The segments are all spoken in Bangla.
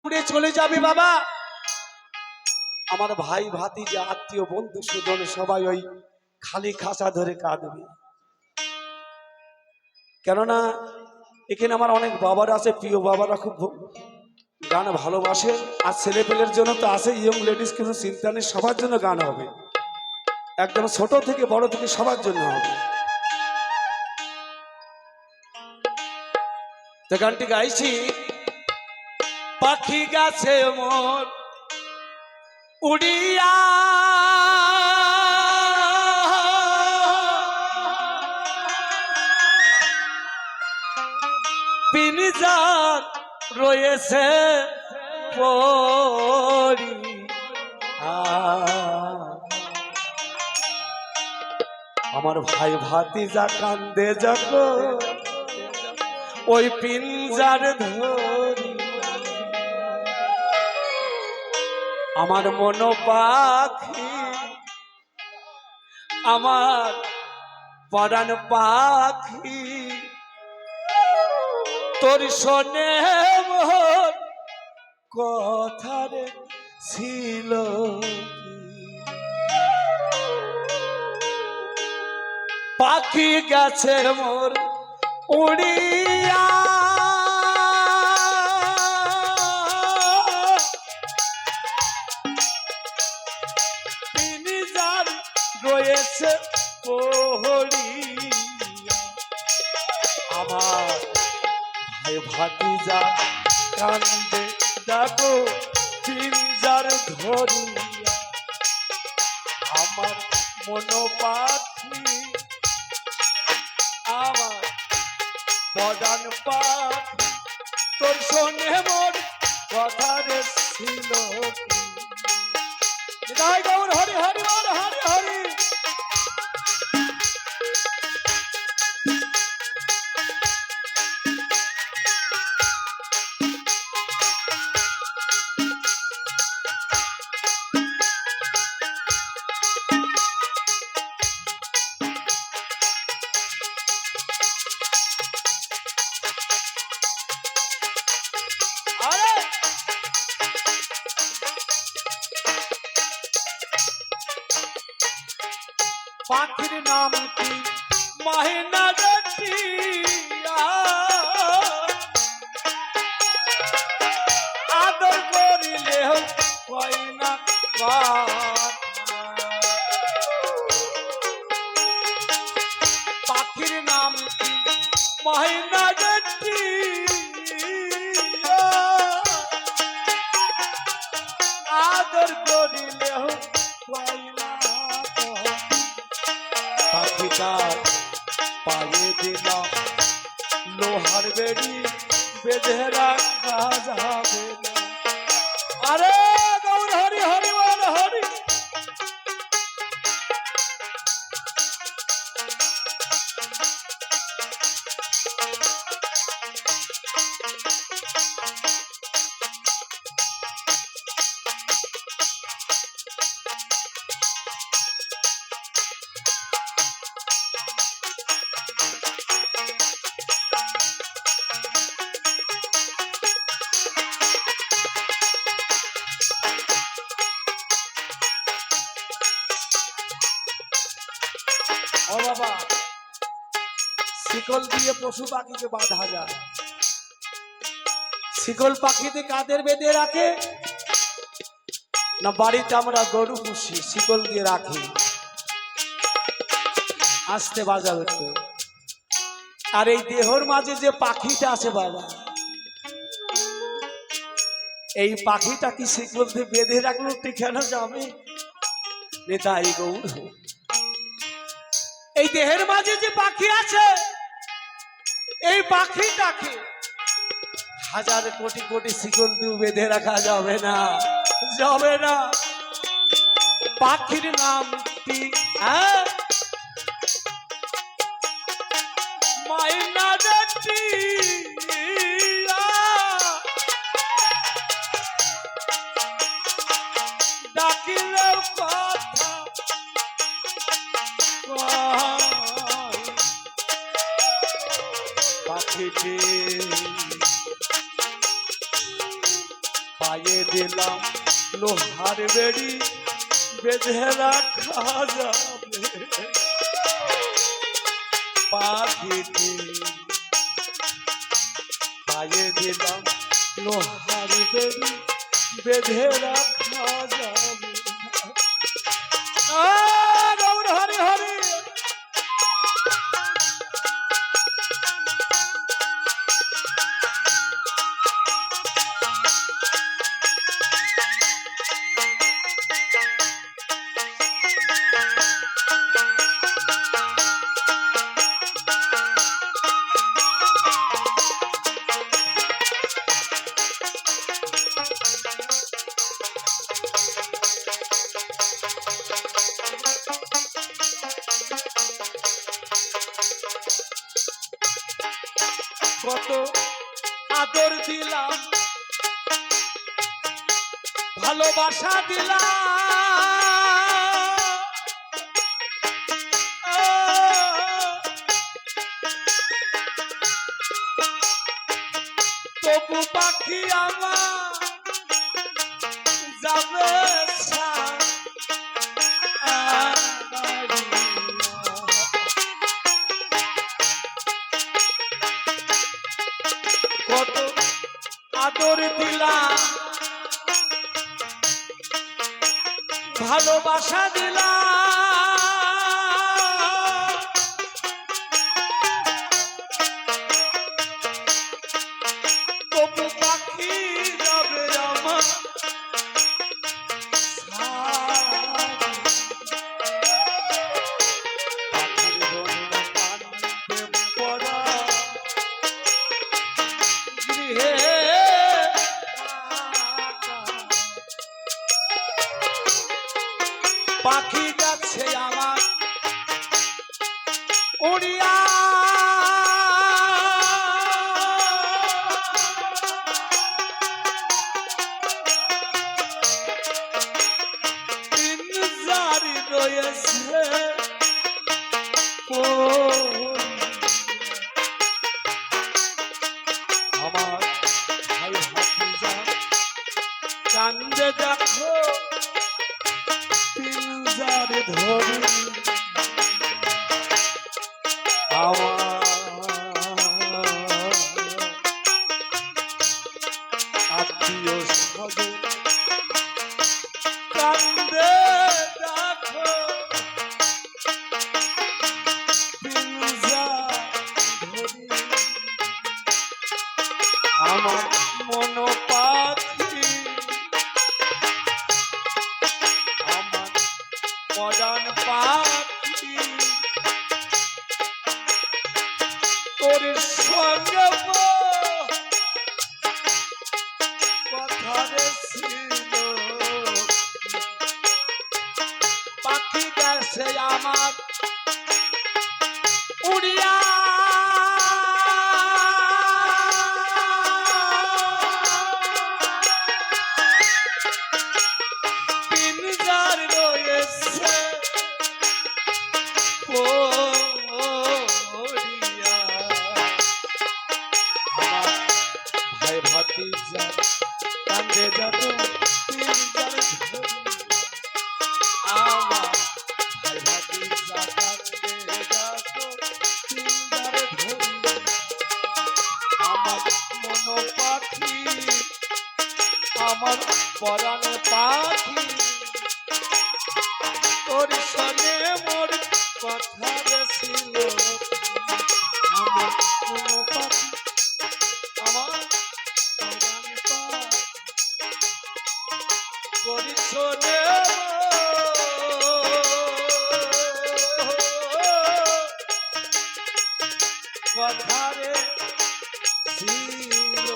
উড়ে চলে যাবে বাবা। আমার ভাই ভাতিজা আত্মীয় বন্ধু সুজন সবাই ওই খালি খাঁচা ধরে কাঁদবে। কেননা এখানে আমার অনেক বাবারা আছে, প্রিয় বাবারা, খুব গান ভালোবাসে। আর ছেলে পেলের জন্য তো আছে, ইয়ং লেডিস কিছু চিন্তা নেই, সবার জন্য গান হবে, একদম ছোট থেকে বড় থেকে সবার জন্য হবে। তো গানটি গাইছি, পাখি গাছে মোর উড়িয়া পিনজার রয়েছে পড়িয়া। আমার ভাই ভাতিজা কান্দে যখন ওই পিনজার ধরি, আমার মন পাখি, আমার পরাণ পাখি, তোর শোনে মোর কথারে ছিল পাখি গেছে মোর উড়িয়া। পিনজার রয়েছে পড়িয়া। আমার ভাই ভাতিজা কান্দে দেখো পিনজার ধরিয়া। আমার মন পাখি, আমার পরাণ পাখি, তোর শোনে মোর কথারে ছিল জয় গৌর হরি হরি বল হরি হরি। পাখির নাম কি মাহিনা গটিয়া, আদর করিলে হয় না কথা। পাখির নাম কি মাহিনা গটিয়া, আদর করিলে হয় না। পাখিটার পায়ে দিলাম লোহার বেড়ি, বেঁধে রাখা যাবে না। আরে গৌর হরি হরি বল হরি। ও বাবা, শিকল দিয়ে পশু পাখিকে বাঁধা যায়। শিকল পাখিতে কাদের বেঁধে রাখে না, বাড়িতে আমরা গরু পুষি, শিকল দিয়ে রাখি, আস্তে বাজাবে তো। আর এই দেহর মাঝে যে পাখিটা আছে বাবা, এই পাখিটা কি শিকল দিয়ে বেঁধে রাখলো ঠিকানা যাবে? নেতাই গৌর, এই দেহের মাঝে যে পাখি আছে, এই পাখিটাকে হাজার কোটি কোটি শিকল দিয়ে বেঁধে রাখা যাবে না, যাবে না। পাখির নামটি মাইনা গটিয়া, ডাকিলেও কথা পাখিটি পায়ে দিলাম লোহার বেড়ি বেঁধে রাখা যাবে পাখিটি পায়ে দিলাম লোহার বেড়ি বেঁধে রাখা যাবে হরি হরি কত আদর দিলাম ভালোবাসা দিলাম তবু পাখি আমার যাবে কত আদর দিলাম ভালোবাসা দিলাম তবু পাখি যাবে আমার পাখি যাচ্ছে আমার উড়িয়া জারি রয়েছে আমার ভাই হাফিজা কান্দে দেখো ধরে আমার আত্মীয় স্বজন কান্দে দেখো আমার মন পাখি মজান পাখি তোর সঙ্গে কথা ছিল পাখি গেছে আমার উড়িয়া পিঞ্জার রয়েছে ভাই ভাতিজা কান্দে যাব আমার ভাই ভাতিজা কান্দে যাব আমার মন পাখি আমার পরাণ পাখি তোর সঙ্গে মোর কথা ছিল আমার মন পাখি আমার পরিশোধে কথারে ছিল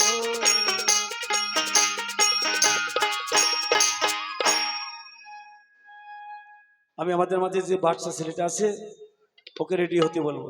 আমি আমাদের মাঝে যে বাচ্চা ছেলেটা আছে ওকে রেডি হতে বলবো।